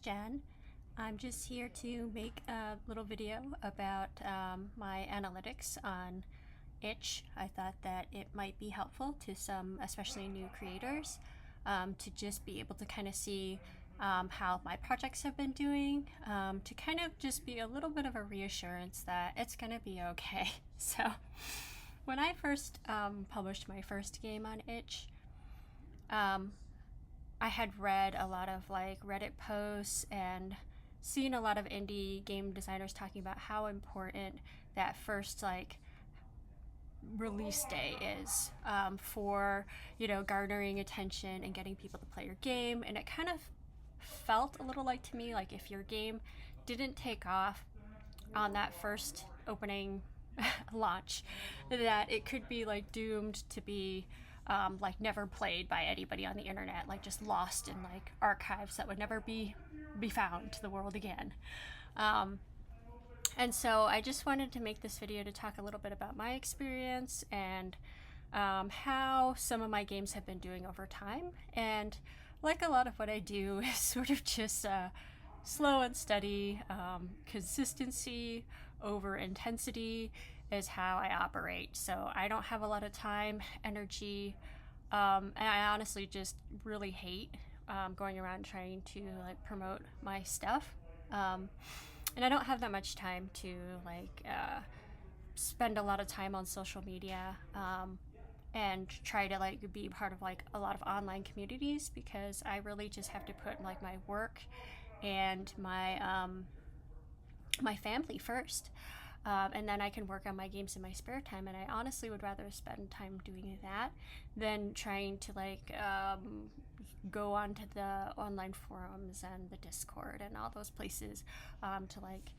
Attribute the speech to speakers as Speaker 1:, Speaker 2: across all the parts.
Speaker 1: Jen. I'm just here to make a little video about my analytics on itch. I thought that it might be helpful to some, especially new creators, to just be able to kind of see how my projects have been doing, to kind of just be a little bit of a reassurance that it's going to be okay. So, when I first published my first game on itch, I had read a lot of like Reddit posts and seen a lot of indie game designers talking about how important that first like release day is for garnering attention and getting people to play your game. And it kind of felt a little like to me like if your game didn't take off on that first opening launch, that it could be like doomed to be like never played by anybody on the internet, like just lost in like archives that would never be found to the world again. And so I just wanted to make this video to talk a little bit about my experience and how some of my games have been doing over time. And like a lot of what I do is sort of just slow and steady. Consistency over intensity is how I operate. So I don't have a lot of time, energy, and I honestly just really hate going around trying to like promote my stuff. And I don't have that much time to like spend a lot of time on social media and try to like be part of like a lot of online communities, because I really just have to put like my work and my family first. And then I can work on my games in my spare time, and I honestly would rather spend time doing that than trying to like go onto the online forums and the Discord and all those places to like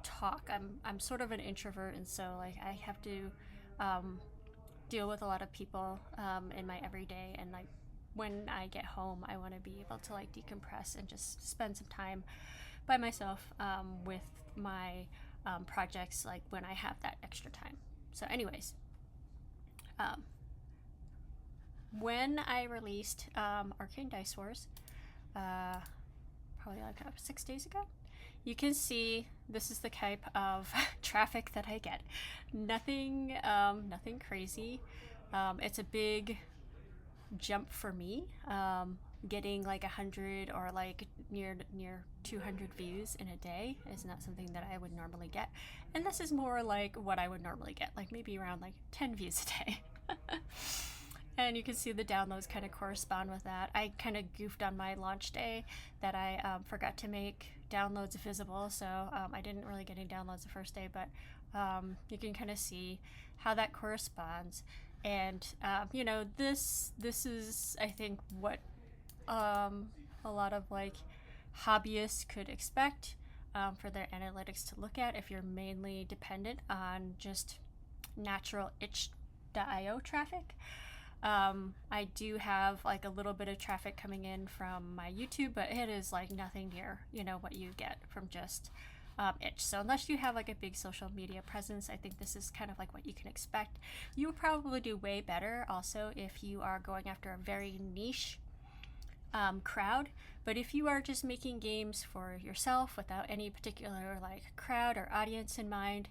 Speaker 1: talk. I'm sort of an introvert, and so like I have to deal with a lot of people in my everyday, and like when I get home I want to be able to like decompress and just spend some time by myself with my projects, like when I have that extra time. So anyways, when I released Arcane Dice Wars, probably like 6 days ago, you can see this is the type of traffic that I get. Nothing crazy. It's a big jump for me. Getting like 100 or like near 200 views in a day is not something that I would normally get, and this is more like what I would normally get, like maybe around like 10 views a day. And you can see the downloads kind of correspond with that. I kind of goofed on my launch day that I forgot to make downloads visible, so I didn't really get any downloads the first day, but you can kind of see how that corresponds. And this is, I think, what a lot of like hobbyists could expect for their analytics to look at if you're mainly dependent on just natural itch.io traffic. I do have like a little bit of traffic coming in from my YouTube, but it is like nothing near what you get from just itch. So unless you have like a big social media presence, I think this is kind of like what you can expect. You will probably do way better also if you are going after a very niche crowd. But if you are just making games for yourself without any particular like crowd or audience in mind,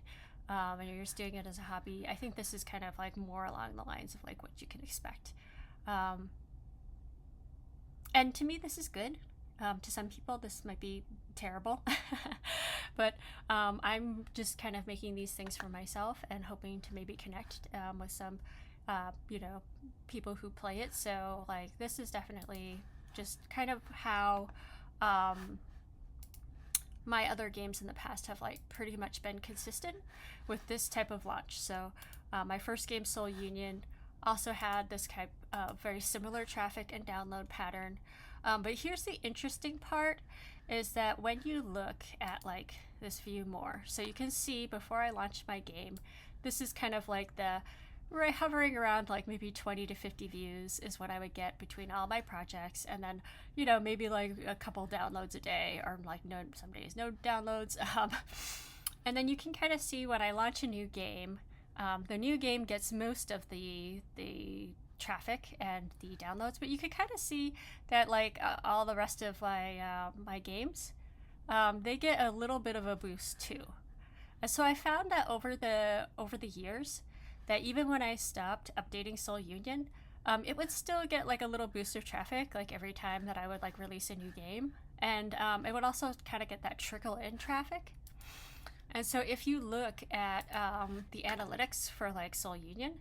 Speaker 1: and you're just doing it as a hobby, I think this is kind of like more along the lines of like what you can expect. And to me, this is good. To some people, this might be terrible. But I'm just kind of making these things for myself and hoping to maybe connect with some people who play it. So like this is definitely just kind of how my other games in the past have like pretty much been consistent with this type of launch. So my first game, Soul Union, also had this type of very similar traffic and download pattern. But here's the interesting part, is that when you look at like this view more, so you can see before I launched my game, this is kind of like right, hovering around like maybe 20 to 50 views is what I would get between all my projects, and then maybe like a couple downloads a day, or like some days no downloads. And then you can kind of see when I launch a new game, the new game gets most of the traffic and the downloads, but you can kind of see that like all the rest of my games, they get a little bit of a boost too. And so I found that over the years, that even when I stopped updating Soul Union, it would still get like a little boost of traffic like every time that I would like release a new game, and it would also kind of get that trickle in traffic. And so if you look at the analytics for like Soul Union,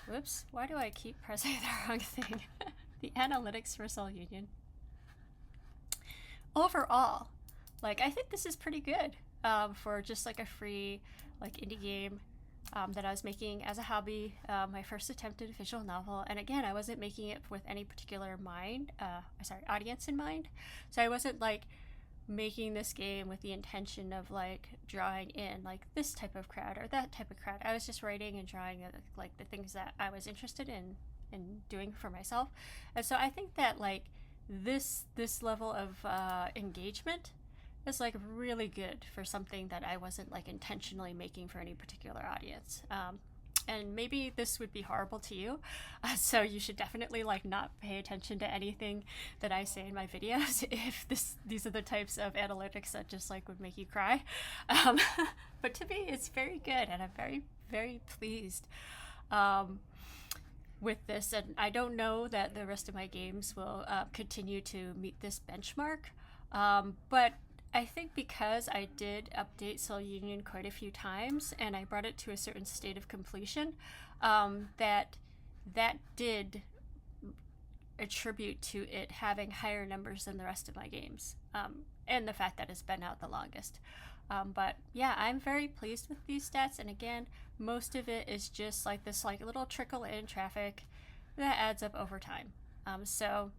Speaker 1: whoops, why do I keep pressing the wrong thing? The analytics for Soul Union. Overall, like I think this is pretty good for just like a free like indie game that I was making as a hobby, my first attempt at a visual novel. And again, I wasn't making it with any particular audience in mind. So I wasn't like making this game with the intention of like drawing in like this type of crowd or that type of crowd. I was just writing and drawing like the things that I was interested in doing for myself. And so I think that like this level of engagement is like really good for something that I wasn't like intentionally making for any particular audience. And maybe this would be horrible to you, so you should definitely like not pay attention to anything that I say in my videos if these are the types of analytics that just like would make you cry. But to me, it's very good, and I'm very, very pleased with this. And I don't know that the rest of my games will continue to meet this benchmark, but I think because I did update Soul Union quite a few times and I brought it to a certain state of completion, that did attribute to it having higher numbers than the rest of my games, and the fact that it's been out the longest. But yeah, I'm very pleased with these stats, and again, most of it is just like this like little trickle in traffic that adds up over time. So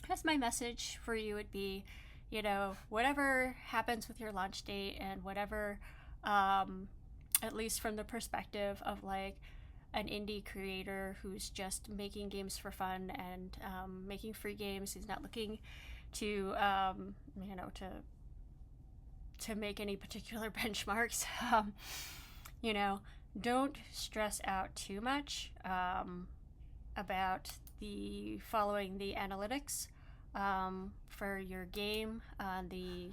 Speaker 1: that's my message for you would be, you know, whatever happens with your launch date and whatever, at least from the perspective of like an indie creator who's just making games for fun and making free games, who's not looking to, you know, to make any particular benchmarks, you know, don't stress out too much about following the analytics for your game on the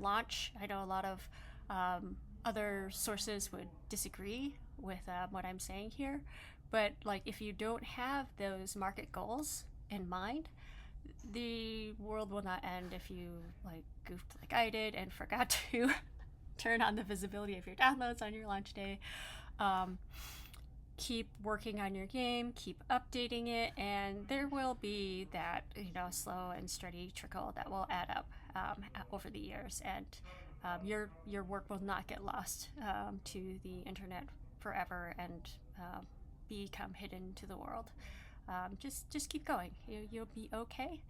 Speaker 1: launch. I know a lot of other sources would disagree with what I'm saying here, but like if you don't have those market goals in mind, the world will not end if you like goofed like I did and forgot to turn on the visibility of your downloads on your launch day. Keep working on your game, keep updating it, and there will be that, you know, slow and steady trickle that will add up over the years, and your work will not get lost to the internet forever and become hidden to the world. Just keep going. You'll be okay,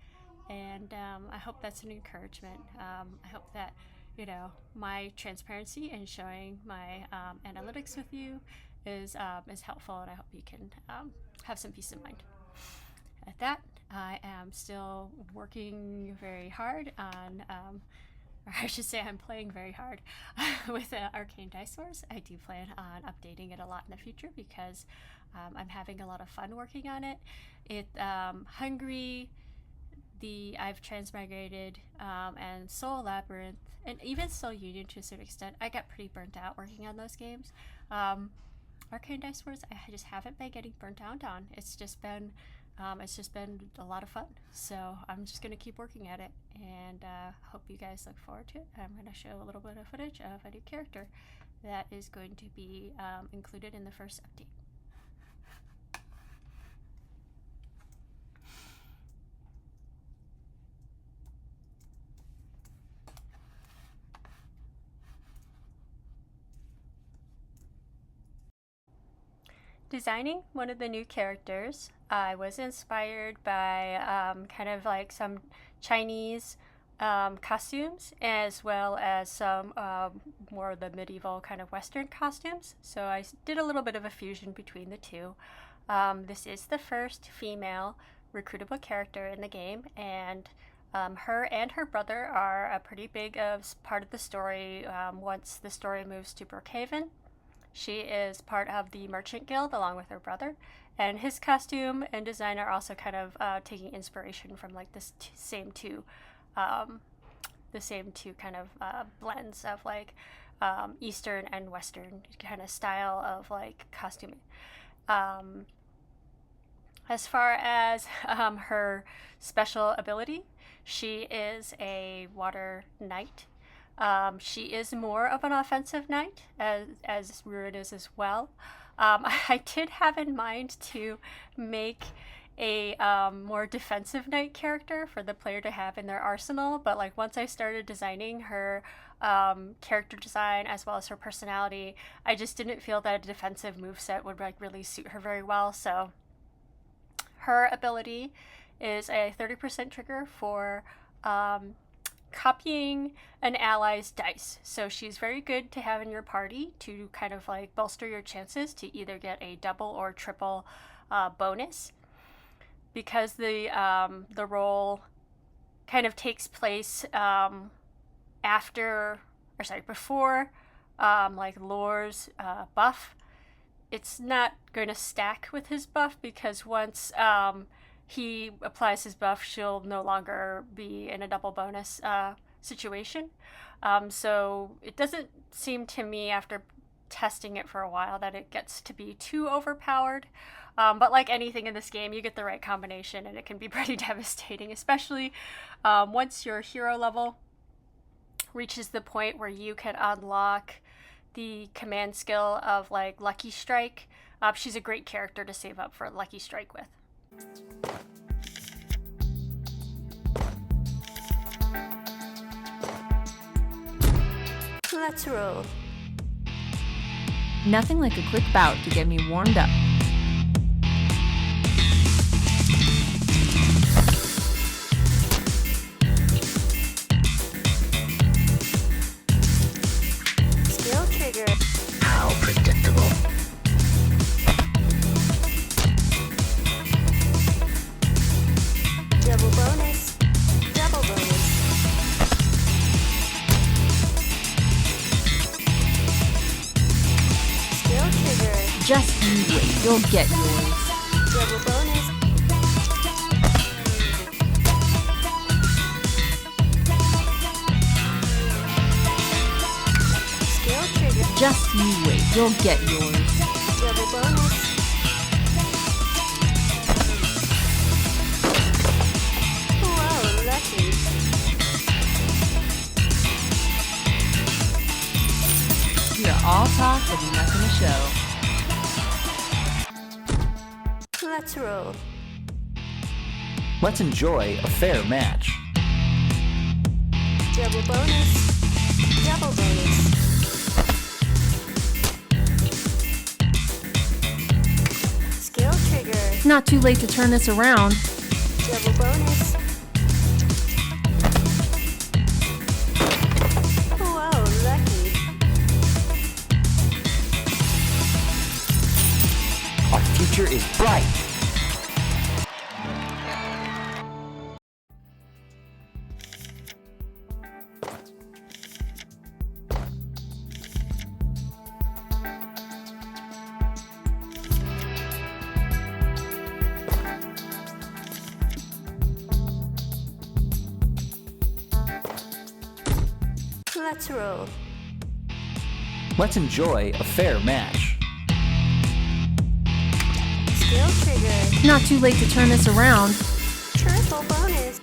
Speaker 1: and I hope that's an encouragement. I hope that, you know, my transparency and showing my analytics with you is helpful, and I hope you can have some peace of mind. At that, I am still working very hard on, or I should say I'm playing very hard with Arcane Dice Wars. I do plan on updating it a lot in the future because I'm having a lot of fun working on it. Hungry, I've transmigrated, and Soul Labyrinth, and even Soul Union to a certain extent. I got pretty burnt out working on those games. Arcane Dice Wars, I just haven't been getting burnt out on. It's just been a lot of fun. So I'm just gonna keep working at it, and hope you guys look forward to it. I'm gonna show a little bit of footage of a new character that is going to be included in the first update. Designing one of the new characters, I was inspired by kind of like some Chinese costumes, as well as some more of the medieval kind of Western costumes. So I did a little bit of a fusion between the two. This is the first female recruitable character in the game, and her and her brother are a pretty big part of the story once the story moves to Brookhaven. She is part of the Merchant Guild along with her brother, and his costume and design are also kind of taking inspiration from like this same two kind of blends of like Eastern and Western kind of style of like costuming. As far as her special ability, she is a water knight. She is more of an offensive knight, as Ruin is as well. I did have in mind to make a more defensive knight character for the player to have in their arsenal, but like once I started designing her character design as well as her personality, I just didn't feel that a defensive moveset would like really suit her very well. So her ability is a 30% trigger for copying an ally's dice. So she's very good to have in your party to kind of like bolster your chances to either get a double or triple bonus. Because the roll kind of takes place before like Lore's buff, it's not going to stack with his buff, because once he applies his buff, she'll no longer be in a double bonus situation. So it doesn't seem to me, after testing it for a while, that it gets to be too overpowered. But like anything in this game, you get the right combination and it can be pretty devastating, especially once your hero level reaches the point where you can unlock the command skill of like Lucky Strike. She's a great character to save up for Lucky Strike with.
Speaker 2: Let's roll.
Speaker 3: Nothing like a quick bout to get me warmed up.
Speaker 2: Skill trigger.
Speaker 4: How predictable.
Speaker 2: Double bonus. Double bonus. Skill trigger.
Speaker 3: Just you wait, you'll get yours.
Speaker 2: Double bonus. Skill trigger.
Speaker 3: Just you wait, you'll get yours.
Speaker 2: Double bonus. Whoa, lucky.
Speaker 3: We are all talk but nothing to show.
Speaker 2: Let's roll.
Speaker 4: Let's enjoy a fair match.
Speaker 2: Double bonus. Double bonus. Skill trigger.
Speaker 3: Not too late to turn this around.
Speaker 2: Double bonus. Whoa, lucky.
Speaker 4: Our future is bright.
Speaker 2: Let's roll.
Speaker 4: Let's enjoy a fair match.
Speaker 2: Skill trigger.
Speaker 3: Not too late to turn this around.
Speaker 2: Triple bonus.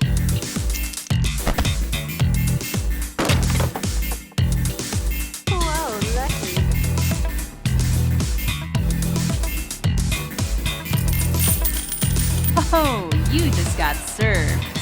Speaker 2: Whoa, lucky.
Speaker 3: Oh, you just got served.